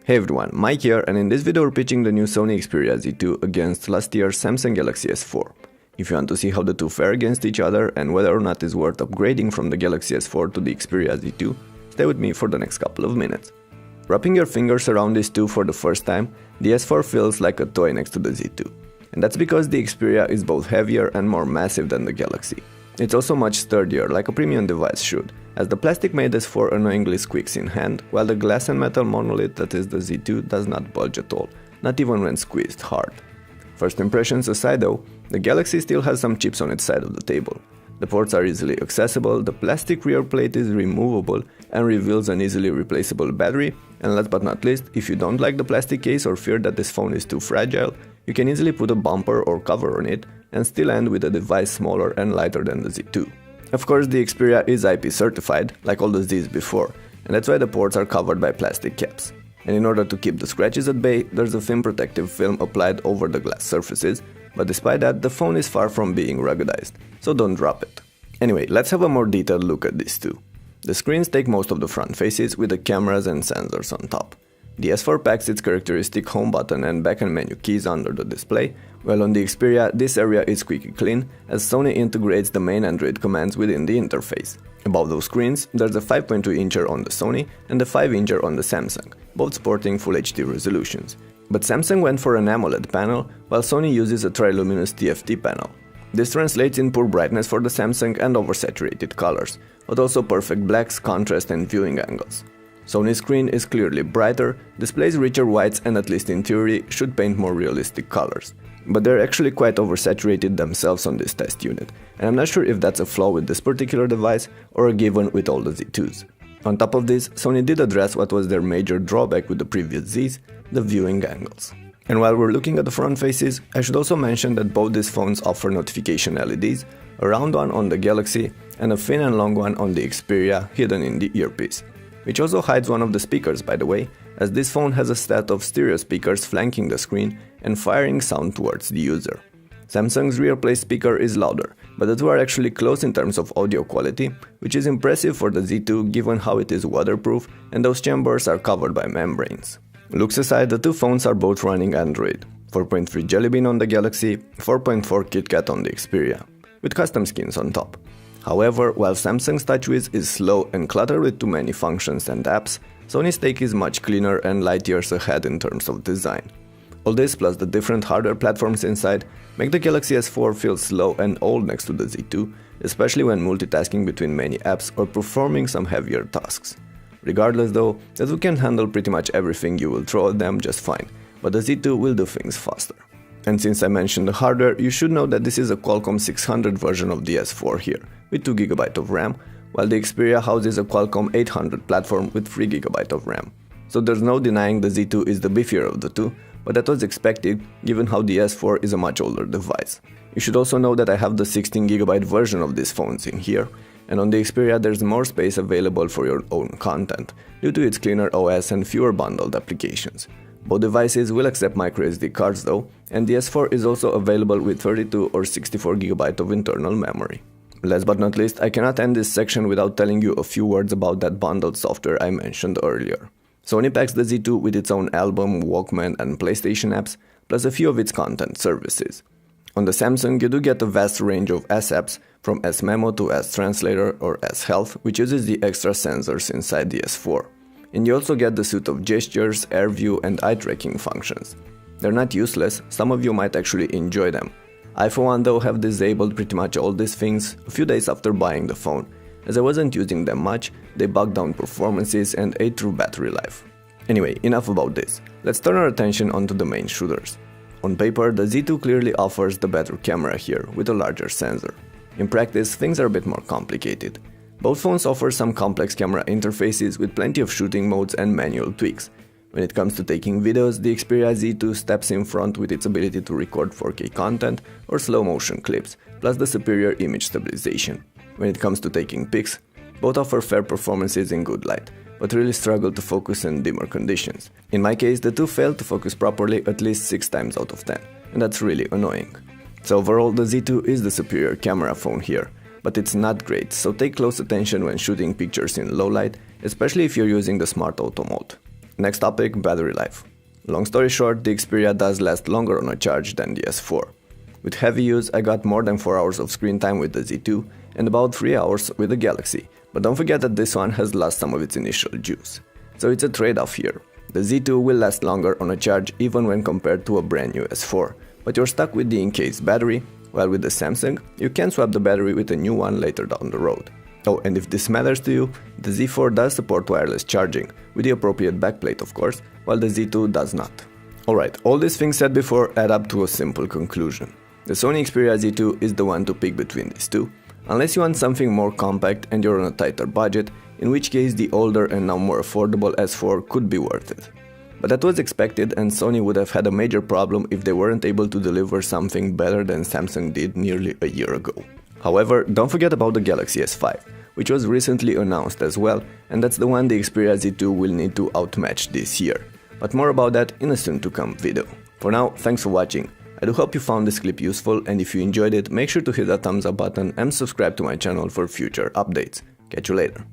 Hey everyone, Mike here, and in this video we're pitching the new Sony Xperia Z2 against last year's Samsung Galaxy S4. If you want to see how the two fare against each other and whether or not it's worth upgrading from the Galaxy S4 to the Xperia Z2, stay with me for the next couple of minutes. Wrapping your fingers around these two for the first time, the S4 feels like a toy next to the Z2. And that's because the Xperia is both heavier and more massive than the Galaxy. It's also much sturdier, like a premium device should, as the plastic made S4 annoyingly squeaks in hand, while the glass and metal monolith that is the Z2 does not budge at all, not even when squeezed hard. First impressions aside though, the Galaxy still has some chips on its side of the table. The ports are easily accessible, the plastic rear plate is removable and reveals an easily replaceable battery, and last but not least, if you don't like the plastic case or fear that this phone is too fragile, you can easily put a bumper or cover on it and still end with a device smaller and lighter than the Z2. Of course, the Xperia is IP certified, like all the Zs before, and that's why the ports are covered by plastic caps. And in order to keep the scratches at bay, there's a thin protective film applied over the glass surfaces, but despite that, the phone is far from being ruggedized, so don't drop it. Anyway, let's have a more detailed look at these two. The screens take most of the front faces with the cameras and sensors on top. The S4 packs its characteristic home button and back and menu keys under the display, while on the Xperia this area is squeaky clean as Sony integrates the main Android commands within the interface. Above those screens, there's a 5.2-incher on the Sony and a 5-incher on the Samsung, both sporting Full HD resolutions. But Samsung went for an AMOLED panel, while Sony uses a triluminous TFT panel. This translates in poor brightness for the Samsung and oversaturated colors, but also perfect blacks, contrast and viewing angles. Sony's screen is clearly brighter, displays richer whites and at least in theory should paint more realistic colors. But they're actually quite oversaturated themselves on this test unit, and I'm not sure if that's a flaw with this particular device or a given with all the Z2s. On top of this, Sony did address what was their major drawback with the previous Zs, the viewing angles. And while we're looking at the front faces, I should also mention that both these phones offer notification LEDs, a round one on the Galaxy and a thin and long one on the Xperia hidden in the earpiece. Which also hides one of the speakers, by the way, as this phone has a set of stereo speakers flanking the screen and firing sound towards the user. Samsung's rear-placed speaker is louder, but the two are actually close in terms of audio quality, which is impressive for the Z2 given how it is waterproof and those chambers are covered by membranes. Looks aside, the two phones are both running Android, 4.3 Jelly Bean on the Galaxy, 4.4 KitKat on the Xperia, with custom skins on top. However, while Samsung's TouchWiz is slow and cluttered with too many functions and apps, Sony's take is much cleaner and light years ahead in terms of design. All this plus the different hardware platforms inside make the Galaxy S4 feel slow and old next to the Z2, especially when multitasking between many apps or performing some heavier tasks. Regardless though, the two can handle pretty much everything you will throw at them just fine, but the Z2 will do things faster. And since I mentioned the hardware, you should know that this is a Qualcomm 600 version of the S4 here, with 2GB of RAM, while the Xperia houses a Qualcomm 800 platform with 3GB of RAM. So there's no denying the Z2 is the beefier of the two, but that was expected given how the S4 is a much older device. You should also know that I have the 16GB version of these phones in here, and on the Xperia there's more space available for your own content, due to its cleaner OS and fewer bundled applications. Both devices will accept microSD cards though, and the S4 is also available with 32 or 64GB of internal memory. Last but not least, I cannot end this section without telling you a few words about that bundled software I mentioned earlier. Sony packs the Z2 with its own album, Walkman and PlayStation apps, plus a few of its content services. On the Samsung, you do get a vast range of S apps, from S-Memo to S-Translator or S-Health, which uses the extra sensors inside the S4. And you also get the suite of gestures, air view and eye tracking functions. They're not useless, some of you might actually enjoy them. I for one though have disabled pretty much all these things a few days after buying the phone. As I wasn't using them much, they bogged down performances and ate through battery life. Anyway, enough about this. Let's turn our attention onto the main shooters. On paper, the Z2 clearly offers the better camera here, with a larger sensor. In practice, things are a bit more complicated. Both phones offer some complex camera interfaces with plenty of shooting modes and manual tweaks. When it comes to taking videos, the Xperia Z2 steps in front with its ability to record 4K content or slow motion clips, plus the superior image stabilization. When it comes to taking pics, both offer fair performances in good light, but really struggle to focus in dimmer conditions. In my case, the two failed to focus properly at least 6 times out of 10, and that's really annoying. So overall, the Z2 is the superior camera phone here, but it's not great, so take close attention when shooting pictures in low light, especially if you're using the Smart Auto mode. Next topic, battery life. Long story short, the Xperia does last longer on a charge than the S4. With heavy use, I got more than 4 hours of screen time with the Z2 and about 3 hours with the Galaxy, but don't forget that this one has lost some of its initial juice. So it's a trade-off here. The Z2 will last longer on a charge even when compared to a brand new S4, but you're stuck with the in-case battery, while with the Samsung, you can swap the battery with a new one later down the road. Oh, and if this matters to you, the Z4 does support wireless charging, with the appropriate backplate of course, while the Z2 does not. Alright, all these things said before add up to a simple conclusion. The Sony Xperia Z2 is the one to pick between these two, unless you want something more compact and you're on a tighter budget, in which case the older and now more affordable S4 could be worth it. But that was expected, and Sony would have had a major problem if they weren't able to deliver something better than Samsung did nearly a year ago. However, don't forget about the Galaxy S5, which was recently announced as well, and that's the one the Xperia Z2 will need to outmatch this year. But more about that in a soon to come video. For now, thanks for watching. I do hope you found this clip useful, and if you enjoyed it, make sure to hit that thumbs up button and subscribe to my channel for future updates. Catch you later.